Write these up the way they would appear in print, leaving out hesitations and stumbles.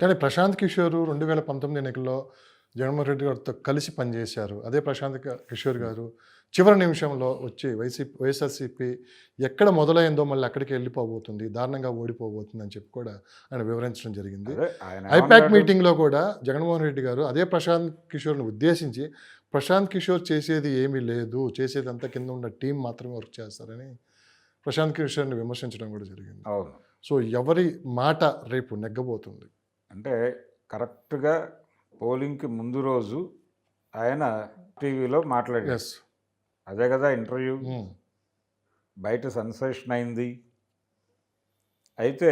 కానీ ప్రశాంత్ కిషోర్ 2019 ఎన్నికల్లో జగన్మోహన్ రెడ్డి గారితో కలిసి పనిచేశారు. అదే ప్రశాంత్ కిషోర్ గారు చివరి నిమిషంలో వచ్చి వైఎస్ఆర్సీపీ ఎక్కడ మొదలైందో మళ్ళీ అక్కడికి వెళ్ళిపోబోతుంది, దారుణంగా ఓడిపోబోతుంది అని చెప్పి కూడా ఆయన వివరించడం జరిగింది. ఐపాక్ మీటింగ్లో కూడా జగన్మోహన్ రెడ్డి గారు అదే ప్రశాంత్ కిషోర్ని ఉద్దేశించి ప్రశాంత్ కిషోర్ చేసేది ఏమీ లేదు, చేసేదంతా కింద ఉన్న టీం మాత్రమే వర్క్ చేస్తారని ప్రశాంత్ కిషోర్ని విమర్శించడం కూడా జరిగింది. అవును. సో ఎవరి మాట రేపు నెగ్గబోతుంది అంటే కరెక్ట్గా పోలింగ్కి ముందు రోజు ఆయన టీవీలో మాట్లాడారు. అదే కదా ఇంటర్వ్యూ, బయట సెన్సేషన్ అయింది. అయితే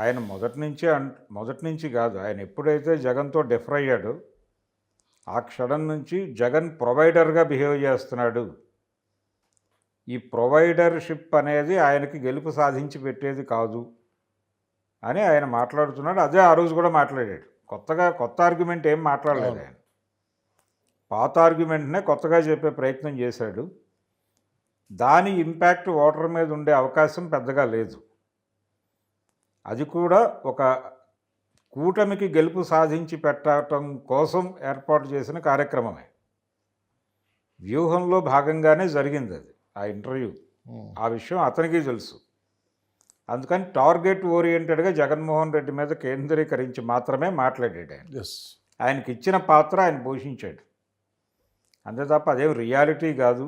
ఆయన మొదటి నుంచి కాదు, ఆయన ఎప్పుడైతే జగన్తో డిఫర్ అయ్యాడో ఆ క్షణం నుంచి జగన్ ప్రొవైడర్గా బిహేవ్ చేస్తున్నాడు, ఈ ప్రొవైడర్షిప్ అనేది ఆయనకి గెలుపు సాధించి పెట్టేది కాదు అని ఆయన మాట్లాడుతున్నాడు. అదే ఆ రోజు కూడా మాట్లాడాడు. కొత్త ఆర్గ్యుమెంట్ ఏం మాట్లాడలేదు ఆయన. పాత ఆర్గ్యుమెంట్నే కొత్తగా చెప్పే ప్రయత్నం చేశాడు. దాని ఇంపాక్ట్ ఓటర్ మీద ఉండే అవకాశం పెద్దగా లేదు. అది కూడా ఒక కూటమికి గెలుపు సాధించి పెట్టడం కోసం ఏర్పాటు చేసిన కార్యక్రమమే. వ్యూహంలో భాగంగానే జరిగింది అది, ఆ ఇంటర్వ్యూ. ఆ విషయం అతనికి తెలుసు. అందుకని టార్గెట్ ఓరియంటెడ్గా జగన్మోహన్ రెడ్డి మీద కేంద్రీకరించి మాత్రమే మాట్లాడాడు ఆయన. ఆయనకి ఇచ్చిన పాత్ర ఆయన పోషించాడు, అంతే తప్ప అదేం రియాలిటీ కాదు.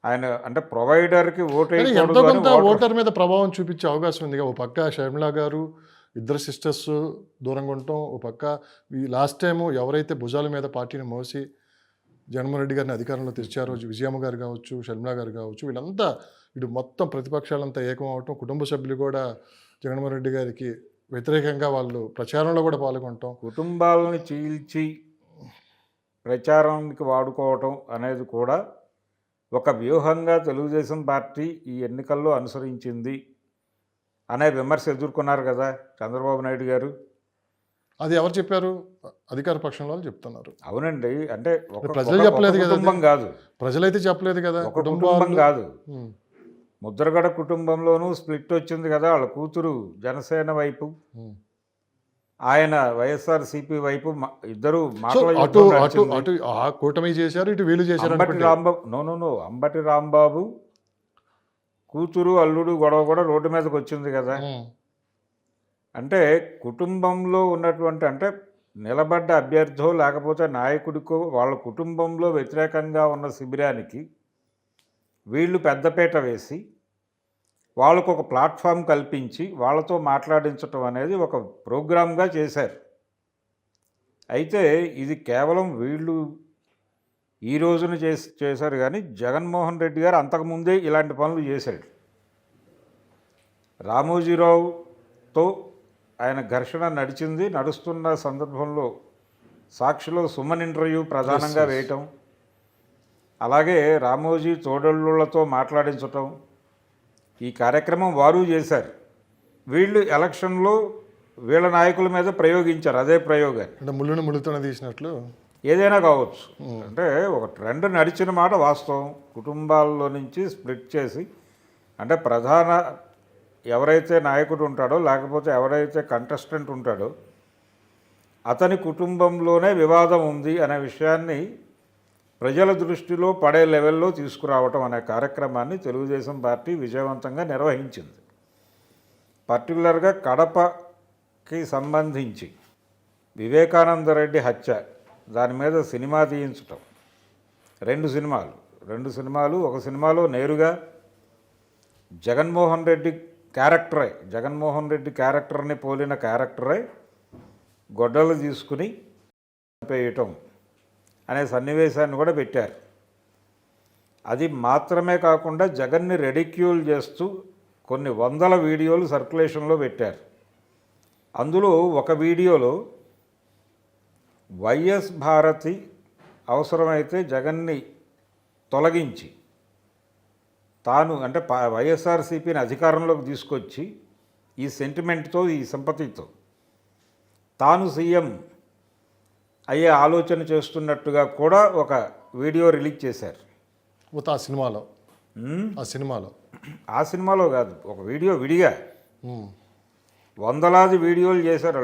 ఆయన అంటే ప్రొవైడర్కి ఓటర్ మీద ప్రభావం చూపించే అవకాశం ఉంది. ఓ పక్క షర్మిలా గారు, ఇద్దరు సిస్టర్స్ దూరంగా ఉండటం, ఓ పక్క ఈ లాస్ట్ టైము ఎవరైతే భుజాల మీద పార్టీని మోసి జగన్మోహన్ రెడ్డి గారిని అధికారంలో తెచ్చారో విజయమ్మ గారు కావచ్చు, షర్మిలా గారు కావచ్చు, వీళ్ళంతా ఇటు మొత్తం ప్రతిపక్షాలంతా ఏకం అవటం, కుటుంబ సభ్యులు కూడా జగన్మోహన్ రెడ్డి గారికి వ్యతిరేకంగా వాళ్ళు ప్రచారంలో కూడా పాల్గొనటం, కుటుంబాలను చీల్చి ప్రచారానికి వాడుకోవటం అనేది కూడా ఒక వ్యూహంగా తెలుగుదేశం పార్టీ ఈ ఎన్నికల్లో అనుసరించింది అనే విమర్శ ఎదుర్కొన్నారు కదా చంద్రబాబు నాయుడు గారు. అది ఎవరు చెప్పారు? అధికార పక్షంలో చెప్తున్నారు. అవునండి, అంటే ప్రజలు చెప్పలేదు కదా, కుటుంబం కాదు, ప్రజలైతే చెప్పలేదు కదా, ఒక కుటుంబం కాదు. ముద్రగడ కుటుంబంలోనూ స్ప్లిట్ వచ్చింది కదా, వాళ్ళ కూతురు జనసేన వైపు, ఆయన వైఎస్ఆర్సీపీ వైపు, ఇద్దరు కూటమి చేశారు, ఇటు వీళ్ళు చేశారు. అంబటి రాంబాబు కూతురు అల్లుడు గొడవ కూడా రోడ్డు మీదకి వచ్చింది కదా. అంటే కుటుంబంలో ఉన్నటువంటి, అంటే నిలబడ్డ అభ్యర్థో లేకపోతే నాయకుడికో వాళ్ళ కుటుంబంలో వ్యతిరేకంగా ఉన్న శిబిరానికి వీళ్ళు పెద్దపీట వేసి వాళ్ళకు ఒక ప్లాట్ఫామ్ కల్పించి వాళ్ళతో మాట్లాడించటం అనేది ఒక ప్రోగ్రామ్గా చేశారు. అయితే ఇది కేవలం వీళ్ళు ఈ రోజున చేశారు కానీ జగన్మోహన్ రెడ్డి గారు అంతకుముందే ఇలాంటి పనులు చేశాడు. రామోజీరావుతో ఆయన ఘర్షణ నడుస్తున్న సందర్భంలో సాక్షిలో సుమన్ ఇంటర్వ్యూ ప్రధానంగా వేయటం, అలాగే రామోజీ తోడళ్ళతో మాట్లాడించటం, ఈ కార్యక్రమం వారు చేశారు. వీళ్ళు ఎలక్షన్లో వీళ్ళ నాయకుల మీద ప్రయోగించారు అదే ప్రయోగాన్ని. అంటే ముళ్ళును ముళ్ళుతోనే తీసినట్లు ఏదైనా కావచ్చు. అంటే ఒక ట్రెండ్ నడిచిన మాట వాస్తవం. కుటుంబాల్లో నుంచి స్ప్లిట్ చేసి, అంటే ప్రధాన ఎవరైతే నాయకుడు ఉంటాడో లేకపోతే ఎవరైతే కంటెస్టెంట్ ఉంటాడో అతని కుటుంబంలోనే వివాదం ఉంది అనే విషయాన్ని ప్రజల దృష్టిలో పడే లెవెల్లో తీసుకురావటం అనే కార్యక్రమాన్ని తెలుగుదేశం పార్టీ విజయవంతంగా నిర్వహించింది. పర్టికులర్గా కడపకి సంబంధించి వివేకానందరెడ్డి హత్య దాని మీద సినిమా తీయించటం, రెండు సినిమాలు ఒక సినిమాలో నేరుగా జగన్మోహన్ రెడ్డి క్యారెక్టర్ని పోలిన క్యారెక్టరే గొడ్డలు తీసుకుని వేయటం అనే సన్నివేశాన్ని కూడా పెట్టారు. అది మాత్రమే కాకుండా జగన్ని రెడిక్యూల్ చేస్తూ కొన్ని వందల వీడియోలు సర్క్యులేషన్లో పెట్టారు. అందులో ఒక వీడియోలో వైఎస్ భారతి అవసరమైతే జగన్ని తొలగించి తాను, అంటే వైఎస్ఆర్సీపీని అధికారంలోకి తీసుకొచ్చి ఈ సెంటిమెంట్తో, ఈ సింపతితో తాను సీఎం అయ్యే ఆలోచన చేస్తున్నట్టుగా కూడా ఒక వీడియో రిలీజ్ చేశారు. ఆ సినిమాలో కాదు, ఒక వీడియో విడిగా వందలాది వీడియోలు చేశారు.